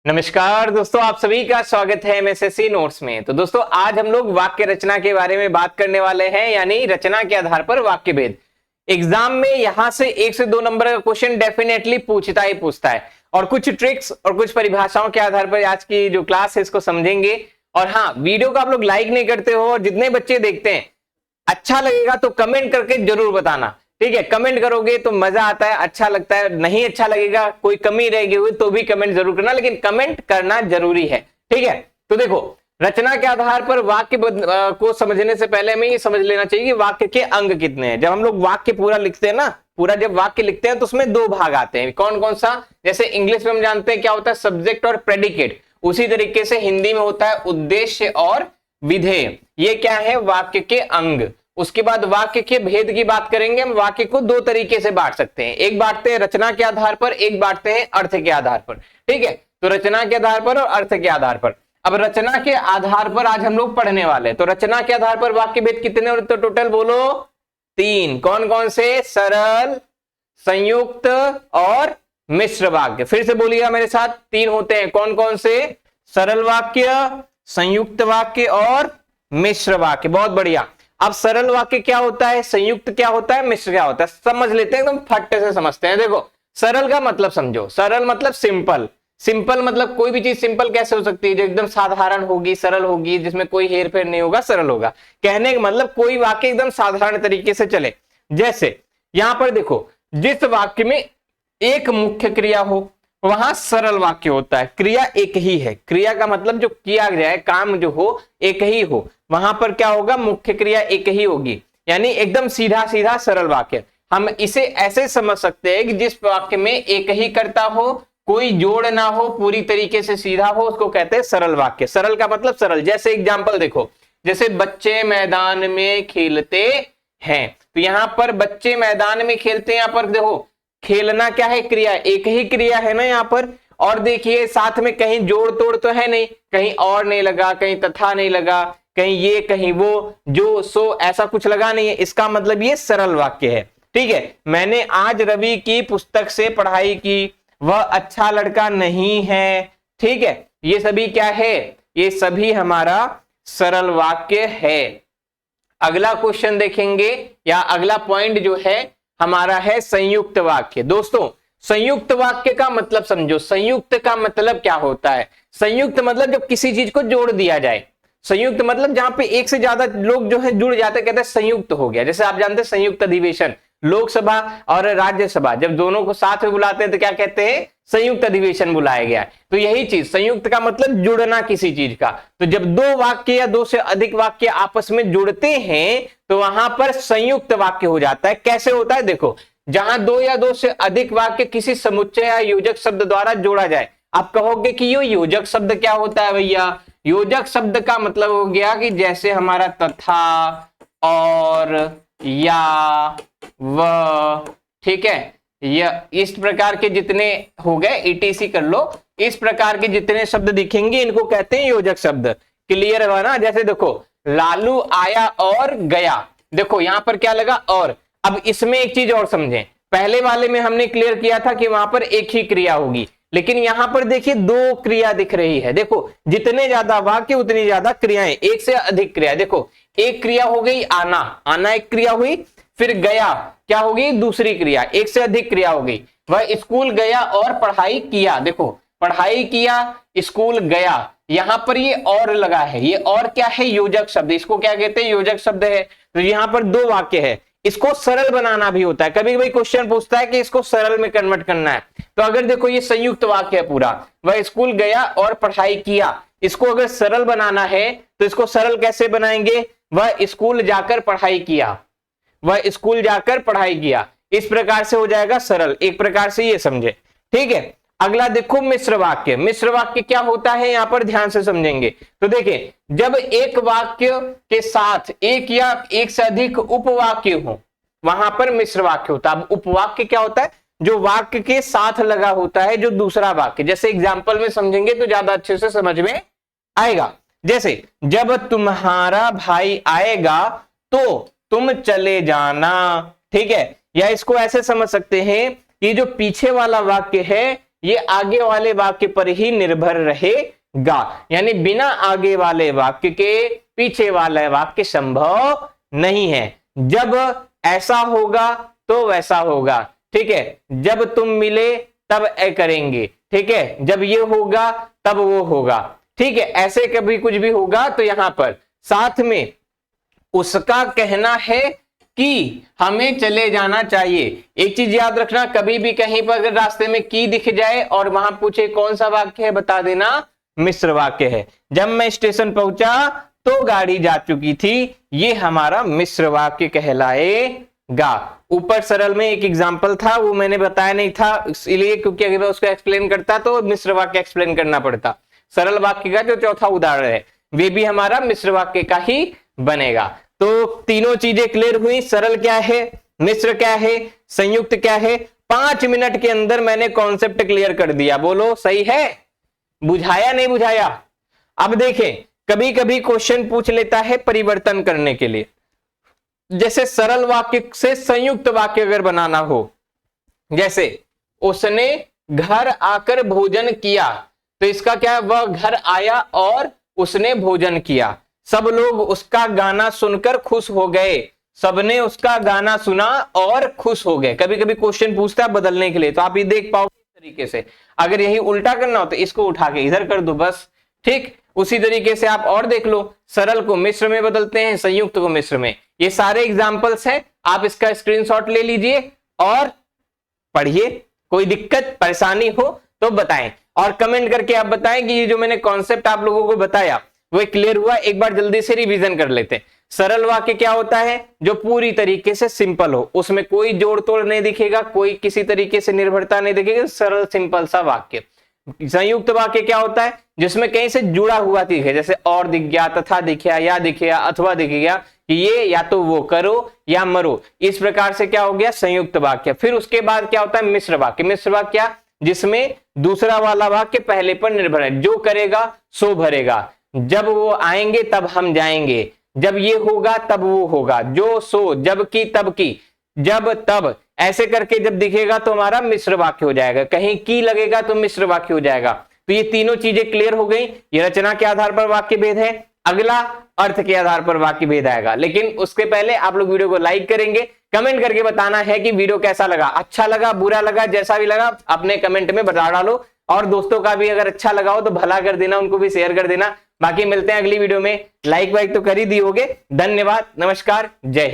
नमस्कार दोस्तों, आप सभी का स्वागत है एमएसएससी नोट्स में। तो दोस्तों आज हम लोग वाक्य रचना के बारे में बात करने वाले हैं, यानी रचना के आधार पर वाक्य भेद। एग्जाम में यहां से 1 से 2 नंबर का क्वेश्चन डेफिनेटली पूछता ही पूछता है, और कुछ ट्रिक्स और कुछ परिभाषाओं के आधार पर आज की जो क्लास है इसको समझेंगे। और हाँ, वीडियो को आप लोग लाइक नहीं करते हो, और जितने बच्चे देखते हैं अच्छा लगेगा तो कमेंट करके जरूर बताना, ठीक है। कमेंट करोगे तो मजा आता है, अच्छा लगता है। नहीं अच्छा लगेगा, कोई कमी रह गई हुई तो भी कमेंट जरूर करना, लेकिन कमेंट करना जरूरी है, ठीक है। तो देखो, रचना के आधार पर वाक्य को समझने से पहले हमें ये समझ लेना चाहिए कि वाक्य के अंग कितने हैं। जब हम लोग वाक्य पूरा लिखते हैं ना, पूरा जब वाक्य लिखते हैं तो उसमें 2 भाग आते हैं। कौन कौन सा? जैसे इंग्लिश में हम जानते हैं क्या होता है, सब्जेक्ट और प्रेडिकेट। उसी तरीके से हिंदी में होता है उद्देश्य और विधेय। ये क्या है? वाक्य के अंग। उसके बाद वाक्य के भेद की बात करेंगे। हम वाक्य को 2 तरीके से बांट सकते हैं, एक बांटते हैं रचना के आधार पर, एक बांटते हैं अर्थ के आधार पर, ठीक है। तो रचना के आधार पर और अर्थ के आधार पर। अब रचना के आधार पर आज हम लोग पढ़ने वाले हैं। तो रचना के आधार पर वाक्य भेद कितने होते? तो टोटल बोलो 3। कौन कौन से? सरल, संयुक्त और मिश्र वाक्य। फिर से बोलिएगा मेरे साथ, 3 होते हैं। कौन कौन से? सरल वाक्य, संयुक्त वाक्य और मिश्र वाक्य। बहुत बढ़िया। अब सरल वाक्य क्या होता है, संयुक्त क्या होता है, मिश्र क्या होता है, समझ लेते हैं, एकदम फट से समझते हैं। देखो, सरल का मतलब समझो। सरल मतलब सिंपल। सिंपल मतलब कोई भी चीज सिंपल कैसे हो सकती है? जो एकदम साधारण होगी, सरल होगी, जिसमें कोई हेर फेर नहीं होगा, सरल होगा। कहने का मतलब कोई वाक्य एकदम साधारण तरीके से चले। जैसे यहां पर देखो, जिस वाक्य में एक मुख्य क्रिया हो वहां सरल वाक्य होता है। क्रिया एक ही है, क्रिया का मतलब जो किया जाए, काम जो हो एक ही हो, वहां पर क्या होगा? मुख्य क्रिया एक ही होगी, यानी एकदम सीधा सीधा सरल वाक्य। हम इसे ऐसे समझ सकते हैं कि जिस वाक्य में एक ही कर्ता हो, कोई जोड़ ना हो, पूरी तरीके से सीधा हो, उसको कहते हैं सरल वाक्य। सरल का मतलब सरल। जैसे एग्जाम्पल देखो, जैसे बच्चे मैदान में खेलते हैं, तो यहां पर बच्चे मैदान में खेलते हैं, यहां पर देखो खेलना क्या है? क्रिया, एक ही क्रिया है ना यहाँ पर। और देखिए साथ में कहीं जोड़ तोड़ तो है नहीं, कहीं और नहीं लगा, कहीं तथा नहीं लगा, कहीं ये कहीं वो, जो सो, ऐसा कुछ लगा नहीं है। इसका मतलब ये सरल वाक्य है, ठीक है। मैंने आज रवि की पुस्तक से पढ़ाई की, वह अच्छा लड़का नहीं है, ठीक है। ये सभी क्या है? ये सभी हमारा सरल वाक्य है। अगला क्वेश्चन देखेंगे, या अगला पॉइंट जो है हमारा है संयुक्त वाक्य। दोस्तों, संयुक्त वाक्य का मतलब समझो। संयुक्त का मतलब क्या होता है? संयुक्त मतलब जब किसी चीज को जोड़ दिया जाए। संयुक्त मतलब जहां पे एक से ज्यादा लोग जो है जुड़ जाते, कहते हैं संयुक्त हो गया। जैसे आप जानते हैं संयुक्त अधिवेशन, लोकसभा और राज्यसभा जब दोनों को साथ में बुलाते हैं तो क्या कहते हैं? संयुक्त अधिवेशन बुलाया गया। तो यही चीज, संयुक्त का मतलब जुड़ना किसी चीज का। तो जब 2 वाक्य या 2 से अधिक वाक्य आपस में जुड़ते हैं तो वहां पर संयुक्त वाक्य हो जाता है। कैसे होता है? देखो, जहां 2 या 2 से अधिक वाक्य किसी समुच्चय या योजक शब्द द्वारा जोड़ा जाए। आप कहोगे कि ये योजक शब्द क्या होता है भैया? योजक शब्द का मतलब हो गया कि जैसे हमारा तथा, और, या, व, ठीक है, या इस प्रकार के जितने हो गए, ईटीसी कर लो, इस प्रकार के जितने शब्द दिखेंगे इनको कहते हैं योजक शब्द। क्लियर है ना? जैसे देखो, लालू आया और गया, देखो यहां पर क्या लगा? और। अब इसमें एक चीज और समझें, पहले वाले में हमने क्लियर किया था कि वहां पर एक ही क्रिया होगी, लेकिन यहां पर देखिए 2 क्रिया दिख रही है। देखो, जितने ज्यादा वाक्य उतनी ज्यादा क्रियाएं, एक से अधिक क्रिया। देखो, एक क्रिया हो गई आना, आना एक क्रिया हुई, फिर गया क्या होगी? दूसरी क्रिया, एक से अधिक क्रिया हो गई। वह स्कूल गया और पढ़ाई किया, देखो पढ़ाई किया, स्कूल गया, यहां पर ये और लगा है। ये और क्या है? योजक शब्द। इसको क्या कहते हैं? योजक शब्द है। तो यहां पर 2 वाक्य है, इसको सरल बनाना भी होता है। कभी कभी क्वेश्चन पूछता है कि इसको सरल में कन्वर्ट करना है। तो अगर देखो ये संयुक्त वाक्य है पूरा, वह स्कूल गया और पढ़ाई किया, इसको अगर सरल बनाना है तो इसको सरल कैसे बनाएंगे? वह स्कूल जाकर पढ़ाई किया, वह स्कूल जाकर पढ़ाई किया, इस प्रकार से हो जाएगा सरल। एक प्रकार से ये समझे, ठीक है। अगला देखो मिश्र वाक्य। मिश्र वाक्य क्या होता है यहां पर ध्यान से समझेंगे। तो देखिए, जब एक वाक्य के साथ एक या एक से अधिक उपवाक्य हो वहां पर मिश्र वाक्य होता है। अब उपवाक्य क्या होता है? जो वाक्य के साथ लगा होता है जो दूसरा वाक्य। जैसे एग्जाम्पल में समझेंगे तो ज्यादा अच्छे से समझ में आएगा। जैसे, जब तुम्हारा भाई आएगा तो तुम चले जाना, ठीक है। या इसको ऐसे समझ सकते हैं कि जो पीछे वाला वाक्य है ये आगे वाले वाक्य पर ही निर्भर रहेगा, यानी बिना आगे वाले वाक्य के पीछे वाला वाक्य संभव नहीं है। जब ऐसा होगा तो वैसा होगा, ठीक है, जब तुम मिले तब ए करेंगे, ठीक है, जब ये होगा तब वो होगा, ठीक है, ऐसे कभी कुछ भी होगा तो यहां पर साथ में उसका कहना है कि हमें चले जाना चाहिए। एक चीज याद रखना, कभी भी कहीं पर अगर रास्ते में की दिख जाए और वहां पूछे कौन सा वाक्य है, बता देना मिश्र वाक्य है। जब मैं स्टेशन पहुंचा तो गाड़ी जा चुकी थी, ये हमारा मिश्र वाक्य कहलाएगा। ऊपर सरल में एक एग्जाम्पल था, वो मैंने बताया नहीं था इसलिए, क्योंकि अगर मैं उसको एक्सप्लेन करता तो मिश्र वाक्य एक्सप्लेन करना पड़ता। सरल वाक्य का जो चौथा उदाहरण है वे भी हमारा मिश्र वाक्य का ही बनेगा। तो तीनों चीजें क्लियर हुई, सरल क्या है, मिश्र क्या है, संयुक्त क्या है। 5 मिनट के अंदर मैंने कॉन्सेप्ट क्लियर कर दिया, बोलो सही है, बुझाया नहीं बुझाया। अब देखें, कभी कभी क्वेश्चन पूछ लेता है परिवर्तन करने के लिए, जैसे सरल वाक्य से संयुक्त वाक्य अगर बनाना हो, जैसे उसने घर आकर भोजन किया, तो इसका क्या है, वह घर आया और उसने भोजन किया। सब लोग उसका गाना सुनकर खुश हो गए, सबने उसका गाना सुना और खुश हो गए। कभी कभी क्वेश्चन पूछता है बदलने के लिए, तो आप ये देख पाओगे इस तरीके से। अगर यही उल्टा करना हो तो इसको उठा के इधर कर दो बस, ठीक। उसी तरीके से आप और देख लो, सरल को मिश्र में बदलते हैं, संयुक्त को मिश्र में। ये सारे एग्जाम्पल्स हैं, आप इसका स्क्रीनशॉट ले लीजिए और पढ़िए। कोई दिक्कत परेशानी हो तो बताएं और कमेंट करके आप बताएं कि ये जो मैंने कॉन्सेप्ट आप लोगों को बताया वो क्लियर हुआ। एक बार जल्दी से रिवीजन कर लेते हैं। सरल वाक्य क्या होता है, जो पूरी तरीके से सिंपल हो, उसमें कोई जोड़ तोड़ नहीं दिखेगा, कोई किसी तरीके से निर्भरता नहीं दिखेगी, सरल सिंपल सा वाक्य। संयुक्त वाक्य क्या होता है, जिसमें कहीं से जुड़ा हुआ दिखे, जैसे और दिख गया, तथा दिख गया, या दिख गया, अथवा दिख गया कि ये या तो वो करो या मरो, इस प्रकार से क्या हो गया संयुक्त वाक्य। फिर उसके बाद क्या होता है मिश्र वाक्य। मिश्र वाक्य जिसमें दूसरा वाला वाक्य पहले पर निर्भर है, जो करेगा सो भरेगा, जब वो आएंगे तब हम जाएंगे, जब ये होगा तब वो होगा, जो सो, जब की तब की, जब तब, ऐसे करके जब दिखेगा तो हमारा मिश्र वाक्य हो जाएगा। कहीं की लगेगा तो मिश्र वाक्य हो जाएगा। तो ये तीनों चीजें क्लियर हो गई। ये रचना के आधार पर वाक्य भेद है। अगला अर्थ के आधार पर वाक्य भेद आएगा, लेकिन उसके पहले आप लोग वीडियो को लाइक करेंगे, कमेंट करके बताना है कि वीडियो कैसा लगा, अच्छा लगा, बुरा लगा, जैसा भी लगा अपने कमेंट में बता डालो। और दोस्तों का भी अगर अच्छा लगा हो तो भला कर देना, उनको भी शेयर कर देना। बाकी मिलते हैं अगली वीडियो में। लाइक वाइक तो कर ही दी होगे। धन्यवाद, नमस्कार, जय हिंद।